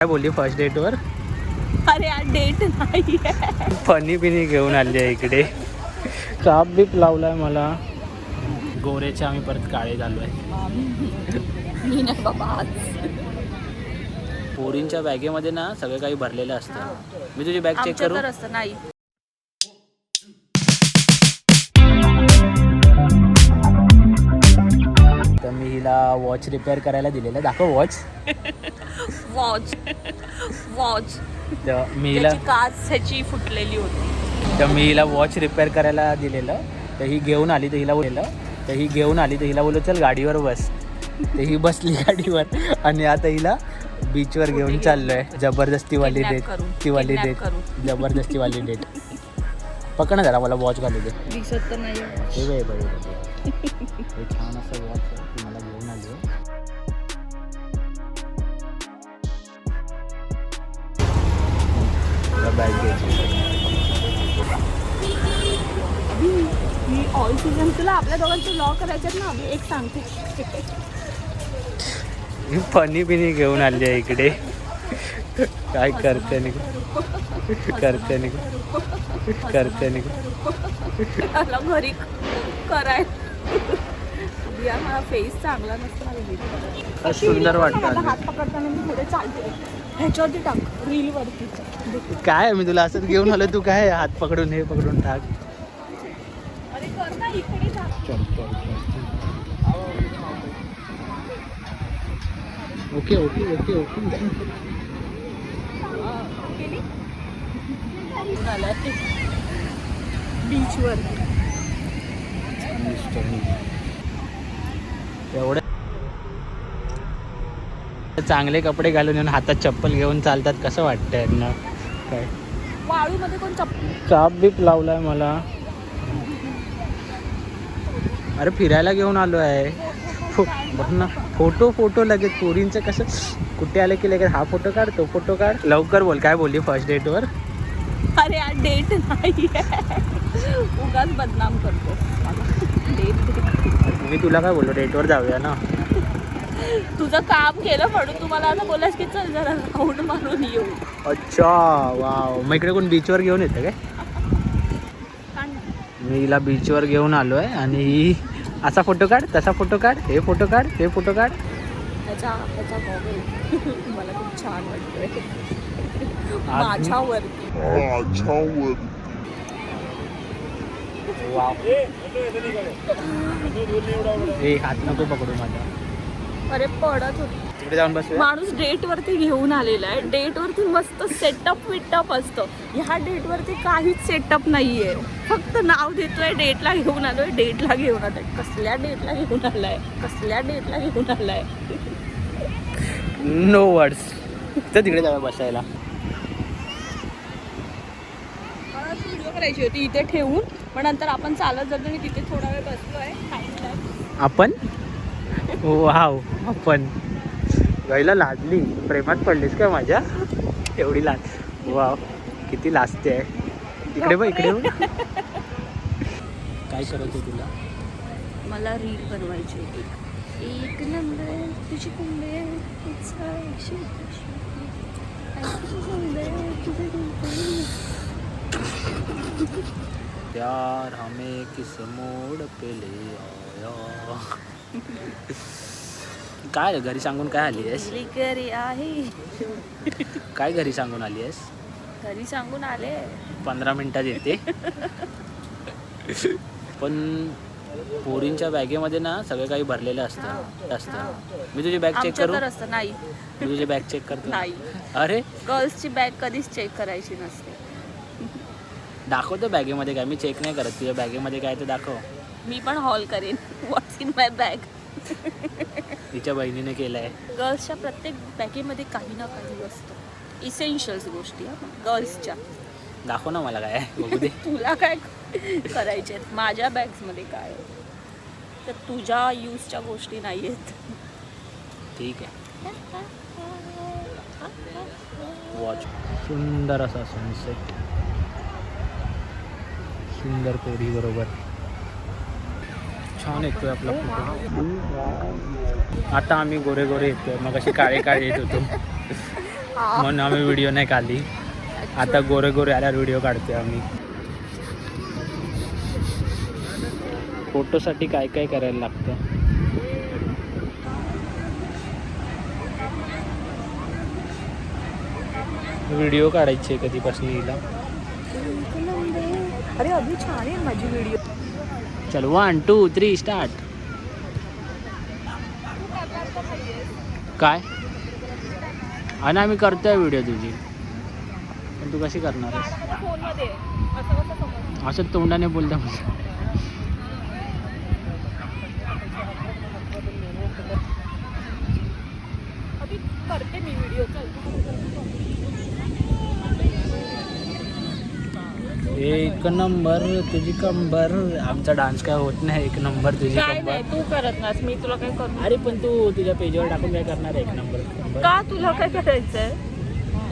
काय बोलली फर्स्ट डेटवर? अरे यार डेट नाही फनी बिनी घेऊन आली आहे इकडे. काप बीप लावलाय मला. गोरेचे आम्ही परत काळे झालो आहे. मी नाही बाबा आज. पोरींच्या बॅगेमध्ये ना सगळं काही भरलेलं असतं. मी तुझी बॅग चेक करू? असतं नाही. तर मी हिला वॉच रिपेअर करायला दिलेलं. दाखव वॉच. वॉच तर मी हिला काच ह्याची फुटलेली होती. तर मी हिला वॉच रिपेअर करायला दिलेलं. तर ही घेऊन आली. तर हिला बोललो चल गाडीवर बस. तर ही बसली गाडीवर आणि आता हिला बीचवर घेऊन चाललोय. जबरदस्तीवाली डेट. जबरदस्तीवाली डेट. पकड ना जरा, मला वॉच घालू दे. दिसत तर नाही. हे बघ हे छान असं वॉच ती मला घेऊन आली. बॅग घ्यायची. मी ऑल सीझन तुला आपल्या दोघांचे लॉ करायच्यात ना. मी एक सांगते. फनी बिनी घेऊन आली आहे इकडे. काय करते नाही. घरी कराय मला फेस चांगला नसतो. सुंदर वाटतं. हात पकडताना मी पुढे चालते. ह्याच्यावरती टाक रील वरती. काय मी तुला असंच घेऊन आलो. तू काय हात पकडून हे पकडून टाक. अरे कर ना इकडे टाक. ओके. बीचवर एवढे चांगले कपडे घालून येऊन हातात चप्पल घेऊन चालतात. कसं वाटतं यांना? काय वाळूमध्ये कोण चप्पल? काप बीप लावलाय मला. अरे फिरायला घेऊन आलो आहे. बघ ना फोटो लगेच. पोरींचं कसं कुठे आलं की लगेच हा फोटो काढ, तो फोटो काढ. लवकर बोल, काय बोलली फर्स्ट डेटवर? अरे यार डेट नाही. उगाच बदनाम करतो. डेट मी तुला काय बोललो, डेटवर जाऊया ना. तुझं काम केलं म्हणून तुम्हाला आता बोलास की चल जरा राऊंड मारून येऊ. अच्छा वाव. मग इकडे कोण बीचवर घेऊन येतं काय? मी हिला बीचवर घेऊन आलो आहे आणि ही असा फोटो काढ, तसा फोटो काढ, हे फोटो काढ, ते फोटो काढ. त्याचा मला खूप छान वाटतोय. माझ्यावरती वाव. हे हात नको पकडू माझा. अरे पडत होती. तिकडे जाऊन बसूया. माणूस डेट वरती घेऊन आलेला आहे. डेट वरती मस्त सेटअप विटअप असतं. ह्या डेट वरती काहीच सेटअप नाहीये. फक्त नाव देतोय डेटला घेऊन आलोय, डेटला घेऊन आलोय. कसल्या डेटला घेऊन आलाय? No words. तर तिकडे जाऊया बसायला. मला व्हिडिओ करायची होती इथे ठेवून, पण नंतर आपण चालत जातो आणि तिथे थोडा वेळ बसलोय. आपण गायला लाजली. प्रेमात पडलीस काय माझ्या? एवढी लाज. वाव किती लाजते आहे. इकडे बघ. काय करायचं तुला? मला रील बनवायची होती. एक नंबर तुझी कुंडे. प्यार हमें किस मोड पे ले आया. काय घरी सांगून काय आली आहेस? घरी आहे. काय घरी सांगून आली आहेस? घरी सांगून आले 15 मिनिटात येते. पण पोरींच्या बॅगेमध्ये ना सगळं काही भरलेलं असतं. मी तुझी बॅग चेक करू? नाही. मी तुझी बॅग चेक करतो. नाही. अरे गर्ल्सची बॅग कधीच चेक करायची नसते. दाखवतो बॅगेमध्ये काय. मी चेक नाही करत. तुझ्या बॅगेमध्ये काय ते दाखव. मी पण हॉल करेन. व्हॉट्स इन माय बॅग. तिच्या बहिणीने केलंय. गर्ल्सच्या प्रत्येक बॅगेमध्ये काही ना काही असतं. इसेन्शियल्स गोष्टी गर्ल्सच्या. दाखव ना मला काय बघू दे. तुला काय करायचे आहेत माझ्या बॅग्समध्ये? काय तर तुझ्या यूजच्या गोष्टी नाही आहेत. ठीक आहे. वॉच. सुंदर असा सनसेट. सुंदर पोरी बरोबर. छान येतोय आपला फोटो. आता आम्ही गोरे गोरे येतोय. मग अशी काळे काळे येत होतो. म्हणून आम्ही व्हिडिओ नाही काढली. आता गोरे गोरे आल्यावर व्हिडिओ काढतोय आम्ही. फोटोसाठी काय काय करायला लागतं. व्हिडिओ काढायची आहे कधीपासून हिला. अरे अभि छान आहे माझी व्हिडिओ. चल 1 2 3 स्टार्ट. काय आणि आम्ही करतोय व्हिडिओ तुझी, पण तू कशी करणार आहेस? फोनमध्ये असं कसं समजलं? असं तोंडाने बोलता मला. अभि करते मी व्हिडिओ. एक नंबर तुझी कंबर. आमचा डान्स काय होत नाही. एक नंबर तुझी काय नाही कंबर. तू करत नास, मी तुला काय करू? अरे पण तू तुझ्या पेजवर टाकून काय करणार आहे? एक नंबर कंबर. का तुला काय करायचंय?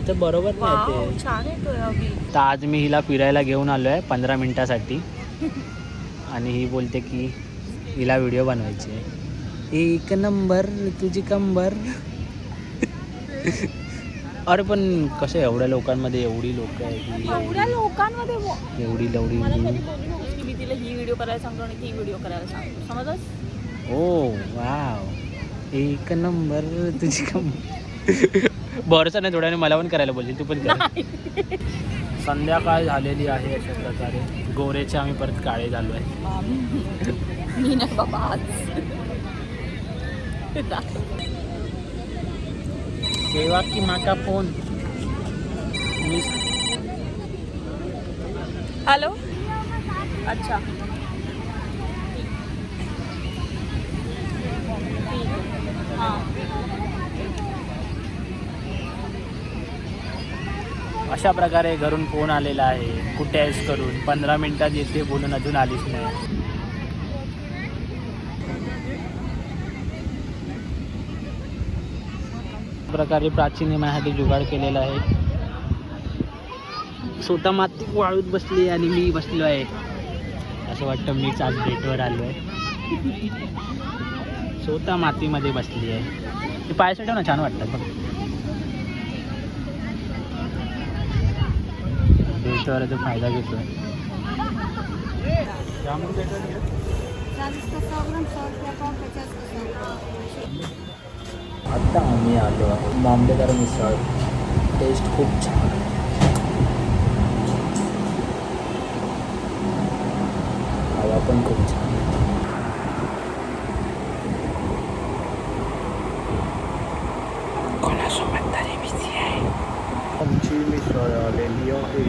ते बरोबर नाही वाव, ते. छान आहे तो अभि. तर आज मी हिला फिरायला घेऊन आलो आहे 15 मिनिटासाठी. आणि ही बोलते की हिला व्हिडिओ बनवायची आहे. एक नंबर तुझी कंबर. अरे पण कसं एवढ्या लोकांमध्ये एवढी लोक आहे की एवढ्या लोकांमध्ये एवढी लवडी. मला कधी बोलू नकोस की मी तिला ही व्हिडिओ करायला सांगतो आणि ती व्हिडिओ करायला सांगतो, समजस? ओ वाव, एक नंबर तुझी कंबर. भरोसा नाही थोड्याने मला पण करायला बोलली, तू पण कर. संध्याकाळ झालेली आहे अशा प्रकारे. गोरेचे आम्ही परत काळे झालो आहे. मी नाही बाबा आज. सेवा की माका फोन. हॅलो. अच्छा हां. अशा प्रकारे घरून फोन आलेला आहे, कुठे आहेस करून. 15 मिनिटात येते बोलून अजून आलीच नाही. प्रकारे प्राचीने माझ्यासाठी जुगाड केलेला आहे. स्वतः माती वाळूत बसली आणि मी बसलो आहे. असं वाटतं मीच आज डेटवर आलो आहे. स्वतः मातीमध्ये बसली आहे. पायासाठी ना छान वाटतं बघ. डेटवर तो फायदा घेतोय. आता आम्ही आलो आहोत मामलेदार मिसळ. टेस्ट खूप छान आहे. हवा पण खूप छान आहे. कोणासोबत तरी बिझी आहे. आमची मिसळ आलेली आहे.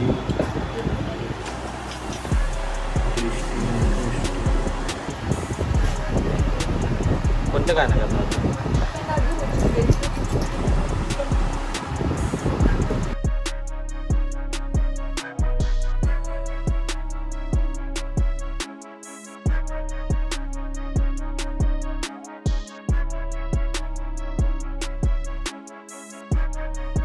कोणतं काय नाही करणार.